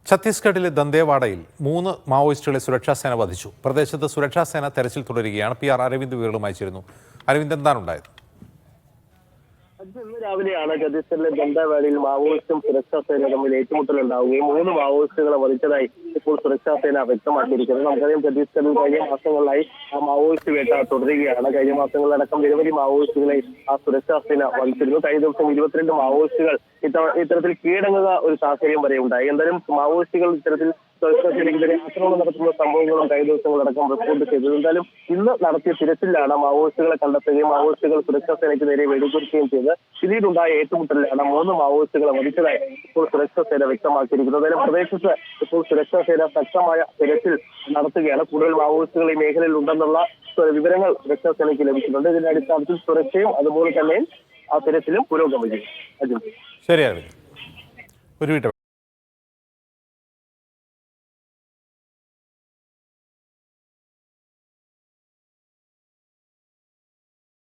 ഛത്തീസ്ഗഡിലെ ദന്തേവാഡയിൽ 3 മാവോയിസ്റ്റുകളെ സുരക്ഷാസേന വധിച്ചു. പ്രദേശത്ത് സുരക്ഷാസേന തെരച്ചിൽ തുടരുകയാണ്. PR അരവിന്ദ് വിവരങ്ങളുമായി ചേരുന്നു. അരവിന്ദ്, എന്താണ് ഉണ്ടായത്? ഇന്ന് രാവിലെയാണ് ഛത്തീസ്ഗഡിലെ ദന്തേവാഡയിൽ മാവോയിസ്റ്റും സുരക്ഷാ സേനയും തമ്മിൽ ഏറ്റുമുട്ടലുണ്ടാവുകയും 3 മാവോയിസ്റ്റുകളെ വധിച്ചതായി ഇപ്പോൾ സുരക്ഷാ സേന വ്യക്തമാക്കിയിരിക്കുന്നത്. നമുക്കറിയാം, ഛത്തീസ്ഗഡിൽ കഴിഞ്ഞ മാസങ്ങളിലായി ആ മാവോയിസ്റ്റ് വേട്ട തുടരുകയാണ്. കഴിഞ്ഞ മാസങ്ങളിലടക്കം നിരവധി മാവോയിസ്റ്റുകളെ ആ സുരക്ഷാ സേന വധിച്ചിരുന്നു. കഴിഞ്ഞ ദിവസം 22 മാവോയിസ്റ്റുകൾ ഇത്തരത്തിൽ കീഴടങ്ങുക ഒരു സാഹചര്യം വരെ ഉണ്ടായി. എന്തായാലും മാവോയിസ്റ്റുകൾ ഇത്തരത്തിൽ സുരക്ഷാ സേനയ്ക്കെതിരെ ആക്രമണം നടത്തുന്ന സംഭവങ്ങളും കഴിഞ്ഞ ദിവസങ്ങളടക്കം റിപ്പോർട്ട് ചെയ്തത്. എന്തായാലും ഇന്ന് നടത്തിയ തിരച്ചിലാണ് മാവോയിസ്റ്റുകളെ കണ്ടെത്തുകയും മാവോയിസ്റ്റുകൾ സുരക്ഷാ സേനയ്ക്ക് നേരെ വെടിവെക്കുകയും ചെയ്ത് പിന്നീടുണ്ടായ ഏറ്റുമുട്ടലിലാണ് 3 മാവോയിസ്റ്റുകളെ വധിച്ചതായി ഇപ്പോൾ സുരക്ഷാ സേന വ്യക്തമാക്കിയിരിക്കുന്നത്. എന്തായാലും പ്രദേശത്ത് ഇപ്പോൾ സുരക്ഷാ സേന ശക്തമായ തിരച്ചിൽ നടത്തുകയാണ്. കൂടുതൽ മാവോയിസ്റ്റുകൾ ഈ മേഖലയിൽ ഉണ്ടെന്നുള്ള വിവരങ്ങൾ സുരക്ഷാ സേനയ്ക്ക് ലഭിച്ചിട്ടുണ്ട്. ഇതിന്റെ അടിസ്ഥാനത്തിൽ സുരക്ഷയും അതുപോലെ തന്നെ ആ തിരച്ചിലും പുരോഗമിക്കും. ശരി അരവിന്ദ്. ഒരു